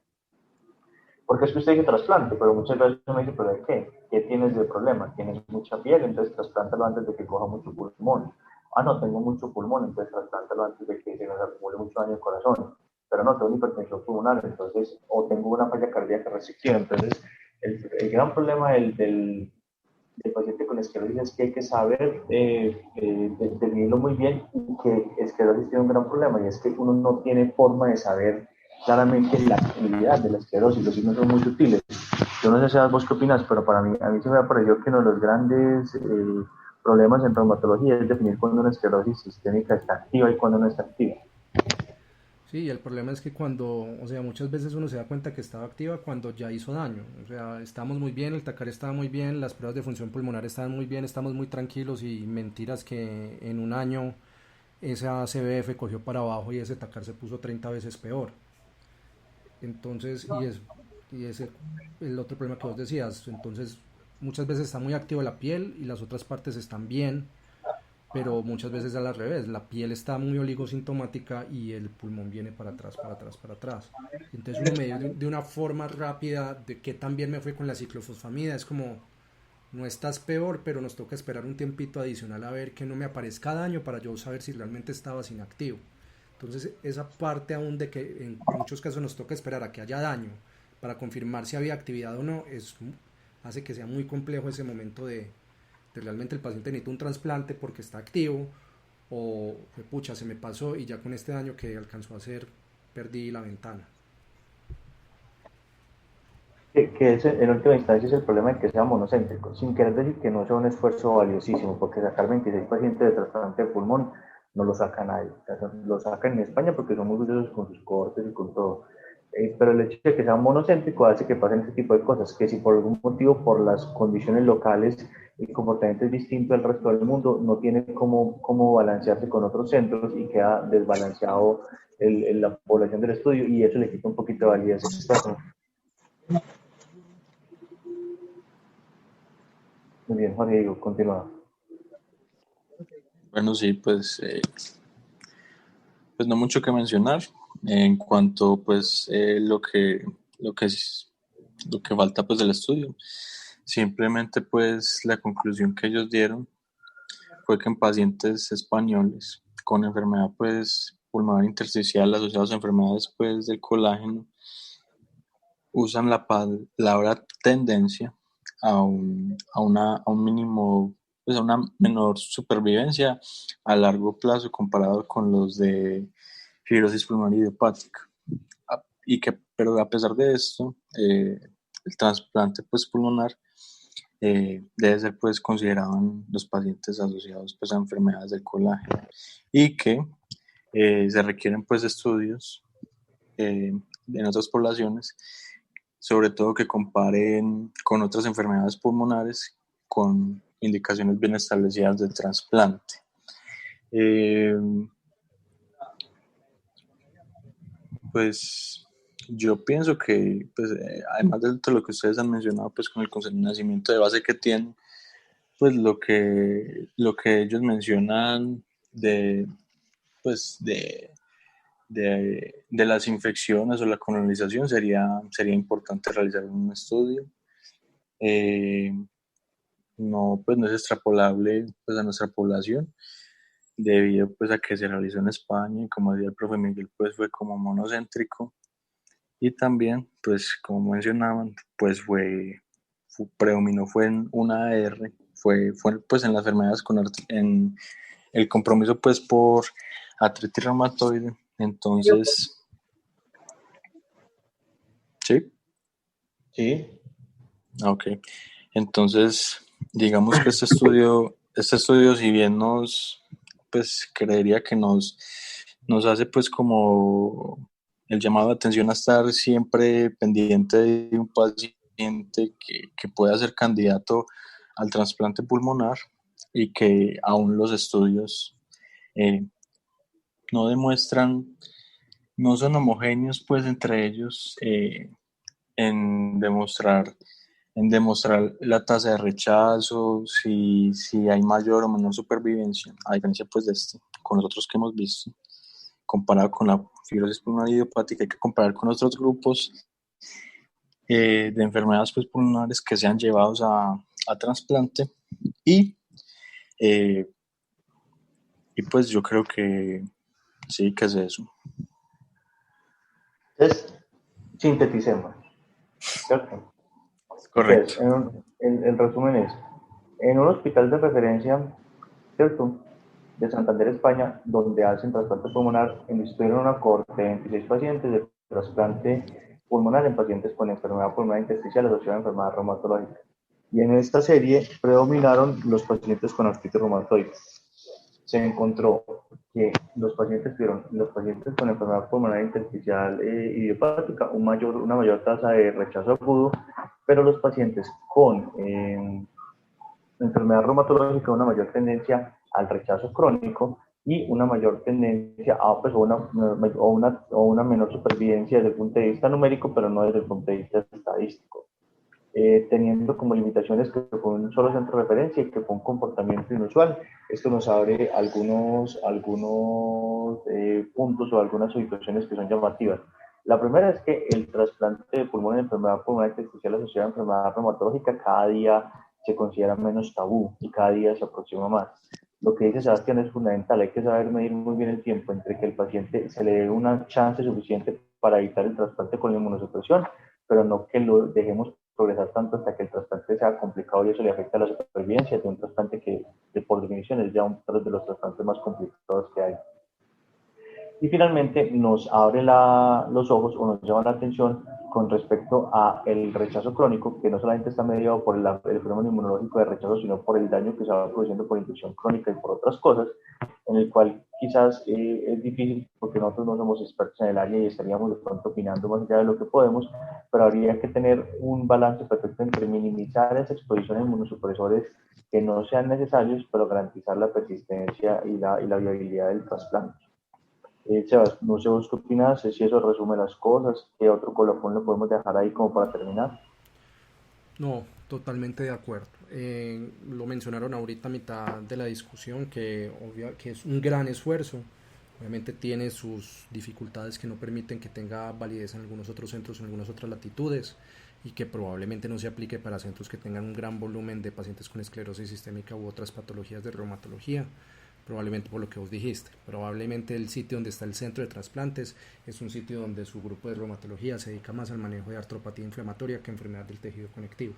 porque es que usted dice trasplante, pero muchas veces uno dice, ¿pero de qué? ¿Qué tienes de problema? Tienes mucha piel, entonces trasplántalo antes de que coja mucho pulmón. Ah, no, tengo mucho pulmón, entonces trasplántalo antes de que se nos acumule mucho daño al corazón. Pero no, tengo una hipertensión pulmonar, entonces, o tengo una falla cardíaca restrictiva. Entonces, el gran problema del paciente con esclerosis es que hay que saber definirlo muy bien, y que esclerosis tiene un gran problema, y es que uno no tiene forma de saber claramente la actividad de la esclerosis. Los signos son muy sutiles. Yo no sé si vos qué opinas, pero a mí se me ha parecido que uno de los grandes problemas en reumatología es definir cuándo una esclerosis sistémica está activa y cuándo no está activa. Sí, el problema es que cuando, o sea, muchas veces uno se da cuenta que estaba activa cuando ya hizo daño. O sea, estamos muy bien, el TACAR estaba muy bien, las pruebas de función pulmonar estaban muy bien, estamos muy tranquilos y mentiras que en un año esa CBF cogió para abajo y ese TACAR se puso 30 veces peor. Entonces, y es el otro problema que vos decías. Entonces, muchas veces está muy activa la piel y las otras partes están bien, pero muchas veces al revés, la piel está muy oligosintomática y el pulmón viene para atrás, para atrás, para atrás. Entonces uno medir de una forma rápida de qué tan bien me fue con la ciclofosfamida, es como, no estás peor, pero nos toca esperar un tiempito adicional a ver que no me aparezca daño para yo saber si realmente estabas inactivo. Entonces esa parte aún de que en muchos casos nos toca esperar a que haya daño para confirmar si había actividad o no, hace que sea muy complejo ese momento de realmente el paciente necesita un trasplante porque está activo o pucha se me pasó y ya con este daño que alcanzó a hacer perdí la ventana. Que es, en última instancia es el problema de que sea monocéntrico, sin querer decir que no sea un esfuerzo valiosísimo, porque sacar 26 pacientes de trasplante de pulmón no lo saca nadie. O sea, lo sacan en España porque son muy orgullosos con sus cortes y con todo. Pero el hecho de que sea monocéntrico hace que pasen este tipo de cosas, que si por algún motivo, por las condiciones locales, el comportamiento es distinto al resto del mundo, no tiene cómo balancearse con otros centros y queda desbalanceado la población del estudio, y eso le quita un poquito de validez externa. Muy bien, Juan Diego, continúa. Bueno, sí, pues no mucho que mencionar en cuanto pues lo que falta pues del estudio. Simplemente pues la conclusión que ellos dieron fue que en pacientes españoles con enfermedad pues pulmonar intersticial asociados a enfermedades pues del colágeno usan la palabra tendencia a un mínimo, pues a una menor supervivencia a largo plazo comparado con los de fibrosis pulmonar idiopática. Pero a pesar de esto, el trasplante pues, pulmonar debe ser pues, considerado en los pacientes asociados pues, a enfermedades del colágeno y que se requieren pues, estudios en otras poblaciones, sobre todo que comparen con otras enfermedades pulmonares con indicaciones bien establecidas de trasplante. Pues yo pienso que, pues, además de todo lo que ustedes han mencionado, pues con el consentimiento de base que tienen, pues lo que ellos mencionan de, pues de las infecciones o la colonización sería importante realizar un estudio. Eh, no, pues no es extrapolable pues, a nuestra población, debido pues a que se realizó en España y como decía el profe Miguel, pues fue como monocéntrico y también, pues como mencionaban, pues predominó fue en una R, fue pues en las enfermedades en el compromiso pues por artritis reumatoide, entonces, ¿sí? Sí, Ok, entonces digamos que este estudio si bien pues creería que nos hace pues como el llamado de atención a estar siempre pendiente de un paciente que pueda ser candidato al trasplante pulmonar y que aún los estudios eh, no demuestran, no son homogéneos pues entre ellos en demostrar la tasa de rechazo, si hay mayor o menor supervivencia, a diferencia pues de con los otros que hemos visto, comparado con la fibrosis pulmonar idiopática, hay que comparar con otros grupos de enfermedades pues, pulmonares que sean llevados a trasplante y, eh, y pues yo creo que sí, que es eso. entonces sinteticemos, ¿cierto? Entonces, Correcto. el resumen es, en un hospital de referencia, ¿cierto?, de Santander, España, donde hacen trasplante pulmonar, estuvieron una cohorte de 26 pacientes de trasplante pulmonar en pacientes con enfermedad pulmonar intersticial asociada a enfermedad reumatológica. Y en esta serie predominaron los pacientes con artritis reumatoide. Se encontró que los pacientes con enfermedad pulmonar intersticial idiopática una mayor tasa de rechazo agudo, pero los pacientes con enfermedad reumatológica una mayor tendencia al rechazo crónico y una mayor tendencia a pues, una menor supervivencia desde el punto de vista numérico, pero no desde el punto de vista estadístico. Teniendo como limitaciones que fue un solo centro de referencia y que fue un comportamiento inusual. Esto nos abre algunos puntos o algunas situaciones que son llamativas. La primera es que el trasplante de pulmón en enfermedad pulmonar intersticial asociada a enfermedad reumatológica cada día se considera menos tabú y cada día se aproxima más. Lo que dice Sebastián es fundamental, hay que saber medir muy bien el tiempo entre que el paciente se le dé una chance suficiente para evitar el trasplante con la inmunosupresión, pero no que lo dejemos progresar tanto hasta que el trasplante sea complicado y eso le afecta a la supervivencia de un trasplante que por definición es ya uno de los trasplantes más complicados que hay. Y finalmente nos abre los ojos o nos llama la atención con respecto a el rechazo crónico, que no solamente está mediado por el fenómeno inmunológico de rechazo, sino por el daño que se va produciendo por infección crónica y por otras cosas, en el cual quizás es difícil porque nosotros no somos expertos en el área y estaríamos de pronto opinando más allá de lo que podemos, pero habría que tener un balance perfecto entre minimizar esa exposición a inmunosupresores que no sean necesarios, pero garantizar la persistencia y la viabilidad del trasplante. Sebas, no sé vos qué opinas, si eso resume las cosas, qué otro colofón lo podemos dejar ahí como para terminar. No, totalmente de acuerdo. Lo mencionaron ahorita a mitad de la discusión, que es un gran esfuerzo. Obviamente tiene sus dificultades que no permiten que tenga validez en algunos otros centros, en algunas otras latitudes, y que probablemente no se aplique para centros que tengan un gran volumen de pacientes con esclerosis sistémica u otras patologías de reumatología. Probablemente por lo que vos dijiste, probablemente el sitio donde está el centro de trasplantes es un sitio donde su grupo de reumatología se dedica más al manejo de artropatía inflamatoria que enfermedad del tejido conectivo,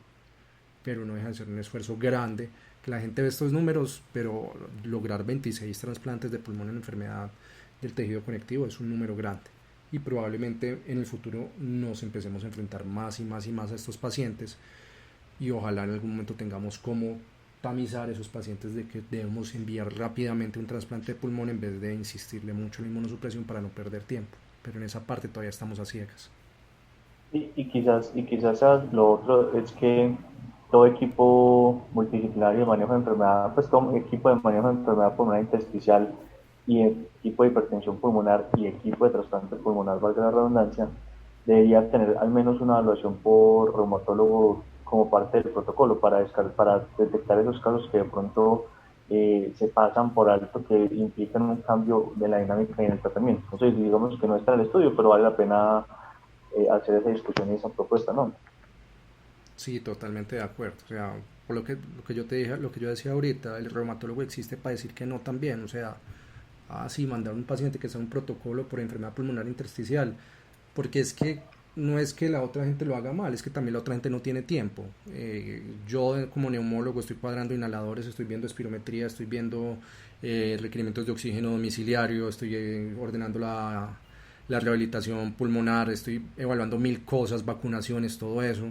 pero no deja de ser un esfuerzo grande, que la gente ve estos números, pero lograr 26 trasplantes de pulmón en enfermedad del tejido conectivo es un número grande, y probablemente en el futuro nos empecemos a enfrentar más y más y más a estos pacientes, y ojalá en algún momento tengamos como tamizar esos pacientes de que debemos enviar rápidamente un trasplante de pulmón en vez de insistirle mucho en la inmunosupresión para no perder tiempo, pero en esa parte todavía estamos a ciegas. Y quizás lo otro es que todo equipo multidisciplinario de manejo de enfermedad, pues todo equipo de manejo de enfermedad pulmonar intersticial y equipo de hipertensión pulmonar y equipo de trasplante pulmonar, valga la redundancia, debería tener al menos una evaluación por reumatólogo como parte del protocolo para detectar esos casos que de pronto se pasan por alto, que implican un cambio de la dinámica y en el tratamiento. Entonces, digamos que no está en el estudio, pero vale la pena hacer esa discusión y esa propuesta, ¿no? Sí, totalmente de acuerdo. O sea, por lo que yo te dije, lo que yo decía ahorita, el reumatólogo existe para decir que no también. O sea, sí, mandar a un paciente que sea un protocolo por enfermedad pulmonar intersticial, porque es que no es que la otra gente lo haga mal, es que también la otra gente no tiene tiempo. Yo como neumólogo estoy cuadrando inhaladores, estoy viendo espirometría, estoy viendo requerimientos de oxígeno domiciliario, estoy ordenando la rehabilitación pulmonar, estoy evaluando mil cosas, vacunaciones, todo eso.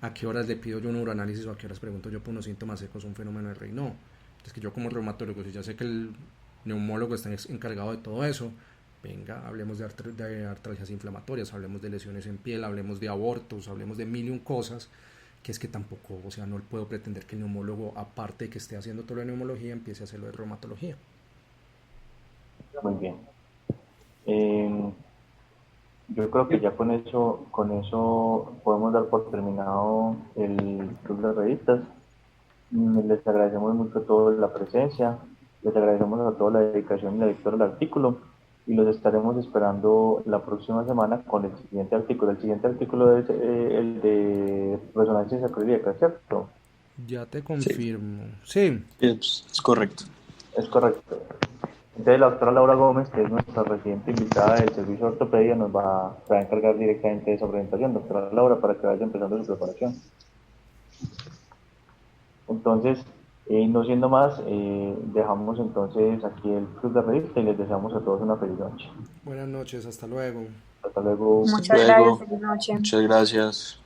¿A qué horas le pido yo un uroanálisis o a qué horas pregunto yo por unos síntomas secos, un fenómeno de Rey? No. Es que yo como reumatólogo, si ya sé que el neumólogo está encargado de todo eso, venga, hablemos de artralgias inflamatorias, hablemos de lesiones en piel, hablemos de abortos, hablemos de mil y un cosas, que es que tampoco, o sea, no puedo pretender que el neumólogo, aparte de que esté haciendo todo lo de neumología, empiece a hacerlo de reumatología. Muy bien. Eh, yo creo que ya con eso podemos dar por terminado el club de revistas. Les agradecemos mucho a todos la presencia, les agradecemos a toda la dedicación y la lectura del artículo y los estaremos esperando la próxima semana con el siguiente artículo. El siguiente artículo es el de resonancia sacroiliaca, ¿cierto? Ya te Sí, confirmo. Sí, es correcto. Es correcto. Entonces la doctora Laura Gómez, que es nuestra reciente invitada del servicio de ortopedia, nos va a encargar directamente de esa presentación, doctora Laura, para que vaya empezando su preparación. Entonces, no siendo más, dejamos entonces aquí el club de revista y les deseamos a todos una feliz noche. buenas noches, hasta luego. Hasta luego. Hasta Muchas gracias, luego. feliz noche. Muchas gracias.